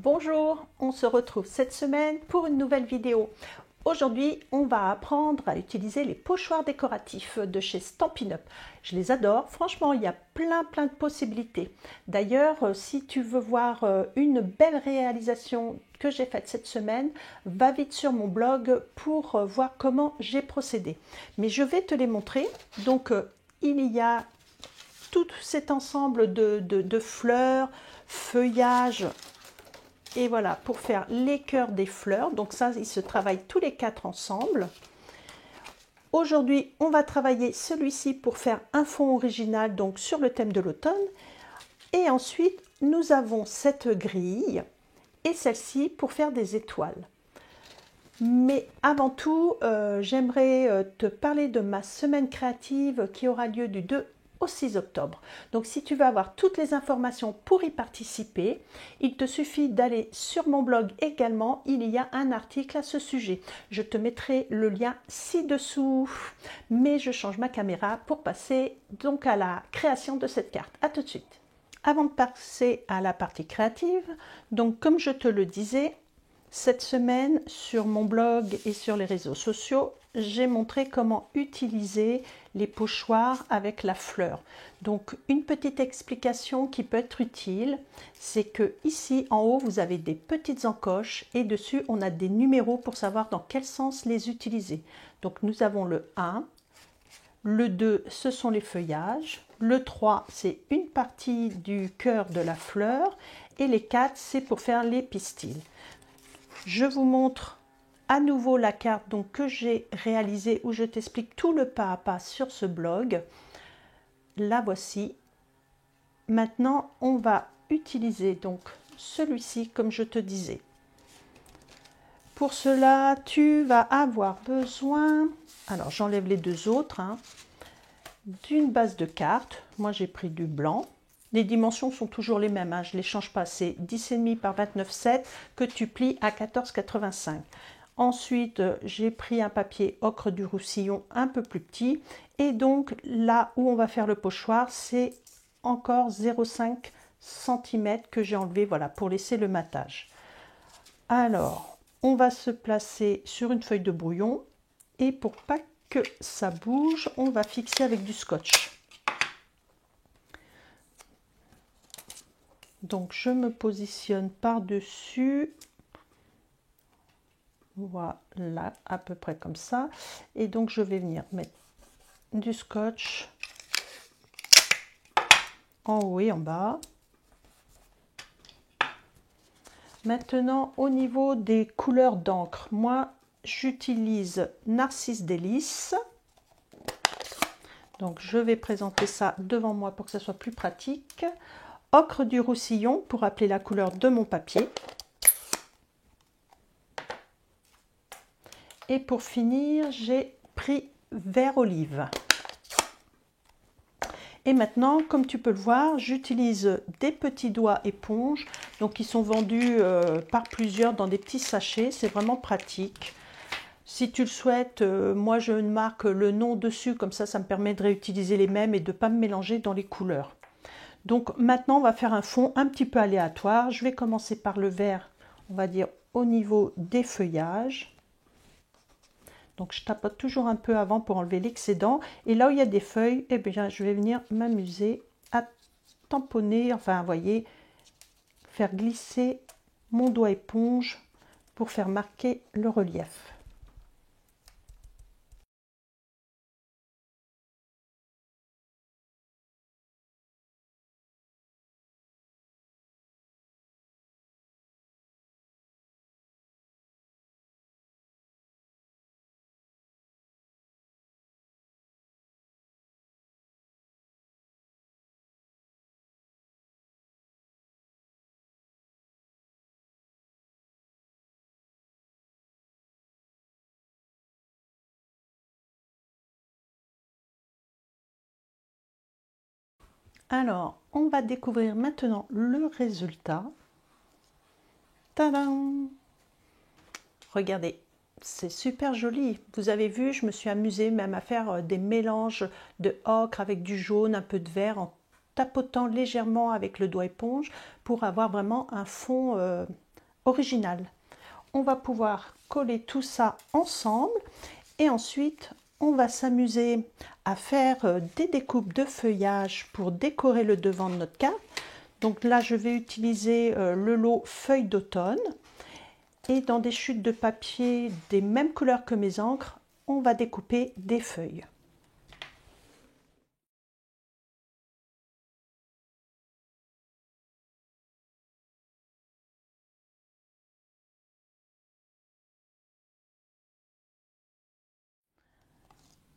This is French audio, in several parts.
Bonjour, on se retrouve cette semaine pour une nouvelle vidéo. Aujourd'hui, on va apprendre à utiliser les pochoirs décoratifs de chez Stampin' Up. Je les adore, franchement, il y a plein de possibilités. D'ailleurs, si tu veux voir une belle réalisation que j'ai faite cette semaine, va vite sur mon blog pour voir comment j'ai procédé. Mais je vais te les montrer. Donc, il y a tout cet ensemble de fleurs, feuillages. Et voilà, pour faire les cœurs des fleurs. Donc ça, ils se travaillent tous les quatre ensemble. Aujourd'hui, on va travailler celui-ci pour faire un fond original, donc sur le thème de l'automne. Et ensuite, nous avons cette grille et celle-ci pour faire des étoiles. Mais avant tout, j'aimerais te parler de ma semaine créative qui aura lieu du 2 au 6 octobre. Donc si tu veux avoir toutes les informations pour y participer, il te suffit d'aller sur mon blog également, il y a un article à ce sujet. Je te mettrai le lien ci-dessous, mais je change ma caméra pour passer donc à la création de cette carte. À tout de suite. Avant de passer à la partie créative, donc comme je te le disais, cette semaine sur mon blog et sur les réseaux sociaux, j'ai montré comment utiliser les pochoirs avec la fleur. Donc une petite explication qui peut être utile, c'est que ici en haut vous avez des petites encoches et dessus on a des numéros pour savoir dans quel sens les utiliser. Donc nous avons le 1, le 2 ce sont les feuillages, le 3 c'est une partie du cœur de la fleur et les 4 c'est pour faire les pistils. Je vous montre à nouveau la carte donc, que j'ai réalisée où je t'explique tout le pas à pas sur ce blog. La voici. Maintenant, on va utiliser donc celui-ci comme je te disais. Pour cela, tu vas avoir besoin, alors j'enlève les deux autres, d'une base de cartes. Moi, j'ai pris du blanc. Les dimensions sont toujours les mêmes, je ne les change pas. C'est 10,5 par 29,7 que tu plies à 14,85. Ensuite, j'ai pris un papier ocre du Roussillon un peu plus petit. Et donc, là où on va faire le pochoir, c'est encore 0,5 cm que j'ai enlevé, voilà, pour laisser le matage. Alors, on va se placer sur une feuille de brouillon. Et pour pas que ça bouge, on va fixer avec du scotch. Donc je me positionne par-dessus, voilà, à peu près comme ça. Et donc je vais venir mettre du scotch en haut et en bas. Maintenant au niveau des couleurs d'encre, moi j'utilise Narcisse Délice. Donc je vais présenter ça devant moi pour que ça soit plus pratique. Ocre du Roussillon pour appeler la couleur de mon papier. Et pour finir, j'ai pris vert olive. Et maintenant, comme tu peux le voir, j'utilise des petits doigts éponge. Donc, ils sont vendus par plusieurs dans des petits sachets. C'est vraiment pratique. Si tu le souhaites, moi, je marque le nom dessus. Comme ça me permet de réutiliser les mêmes et de ne pas me mélanger dans les couleurs. Donc maintenant, on va faire un fond un petit peu aléatoire. Je vais commencer par le vert, on va dire au niveau des feuillages. Donc je tapote toujours un peu avant pour enlever l'excédent. Et là où il y a des feuilles, eh bien, je vais venir m'amuser à tamponner, enfin, vous voyez, faire glisser mon doigt éponge pour faire marquer le relief. Alors, on va découvrir maintenant le résultat. Tadam! Regardez, c'est super joli. Vous avez vu, je me suis amusée même à faire des mélanges de ocre avec du jaune, un peu de vert, en tapotant légèrement avec le doigt éponge pour avoir vraiment un fond original. On va pouvoir coller tout ça ensemble et ensuite on va s'amuser à faire des découpes de feuillage pour décorer le devant de notre carte. Donc là je vais utiliser le lot feuilles d'automne et dans des chutes de papier des mêmes couleurs que mes encres, on va découper des feuilles.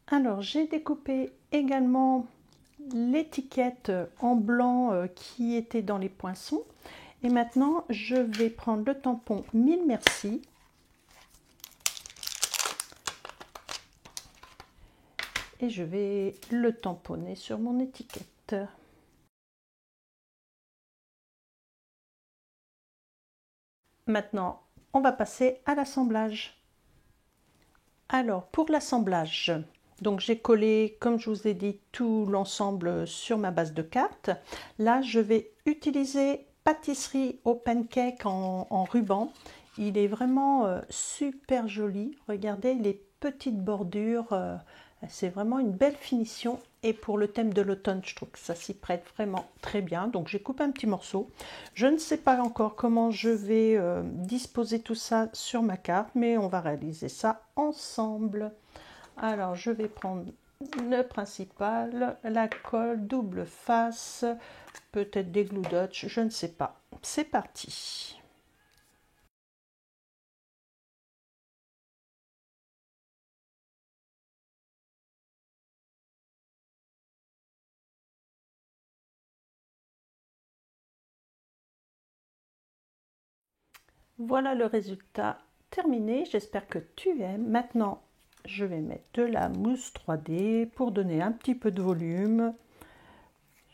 Alors j'ai découpé également l'étiquette en blanc qui était dans les poinçons et maintenant je vais prendre le tampon 1000 merci et je vais le tamponner sur mon étiquette. Maintenant on va passer à l'assemblage. Alors pour l'assemblage, donc j'ai collé, comme je vous ai dit, tout l'ensemble sur ma base de cartes. Là, je vais utiliser pâtisserie au pancake en ruban. Il est vraiment super joli. Regardez les petites bordures. C'est vraiment une belle finition. Et pour le thème de l'automne, je trouve que ça s'y prête vraiment très bien. Donc j'ai coupé un petit morceau. Je ne sais pas encore comment je vais disposer tout ça sur ma carte, mais on va réaliser ça ensemble. Alors je vais prendre le principal, la colle, double face, peut-être des glue dutch, je ne sais pas. C'est parti. Voilà le résultat terminé, j'espère que tu aimes. Maintenant, je vais mettre de la mousse 3D pour donner un petit peu de volume.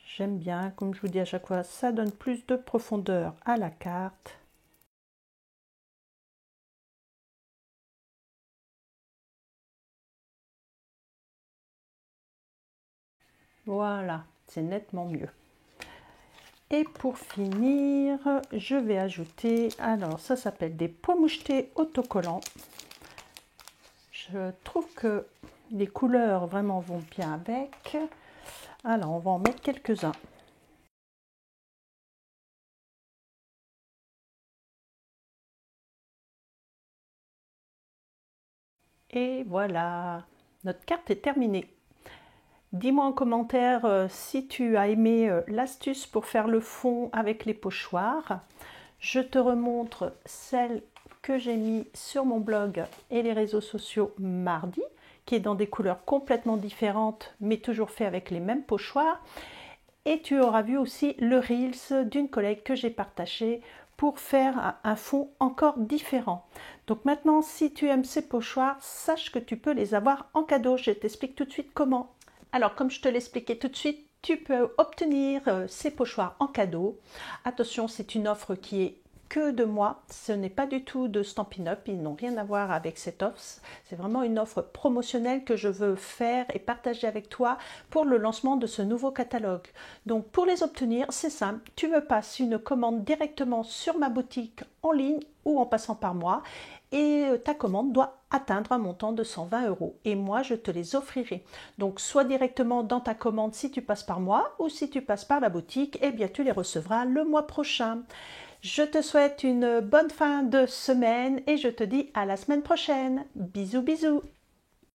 J'aime bien, comme je vous dis à chaque fois, ça donne plus de profondeur à la carte. Voilà, c'est nettement mieux. Et pour finir, je vais ajouter, alors ça s'appelle des pois mouchetés autocollants. Je trouve que les couleurs vraiment vont bien avec. Alors on va en mettre quelques-uns. Et voilà, notre carte est terminée. Dis-moi en commentaire si tu as aimé l'astuce pour faire le fond avec les pochoirs. Je te remontre celle que j'ai mis sur mon blog et les réseaux sociaux mardi, qui est dans des couleurs complètement différentes, mais toujours fait avec les mêmes pochoirs. Et tu auras vu aussi le Reels d'une collègue que j'ai partagé pour faire un fond encore différent. Donc maintenant, si tu aimes ces pochoirs, sache que tu peux les avoir en cadeau. Je t'explique tout de suite comment. Alors, comme je te l'expliquais tout de suite, tu peux obtenir ces pochoirs en cadeau. Attention, c'est une offre qui est que de moi, ce n'est pas du tout de Stampin' Up, ils n'ont rien à voir avec cette offre, c'est vraiment une offre promotionnelle que je veux faire et partager avec toi pour le lancement de ce nouveau catalogue. Donc pour les obtenir, c'est simple, tu me passes une commande directement sur ma boutique en ligne ou en passant par moi et ta commande doit atteindre un montant de 120 € et moi je te les offrirai. Donc soit directement dans ta commande si tu passes par moi ou si tu passes par la boutique, eh bien tu les recevras le mois prochain. Je te souhaite une bonne fin de semaine et je te dis à la semaine prochaine. Bisous bisous.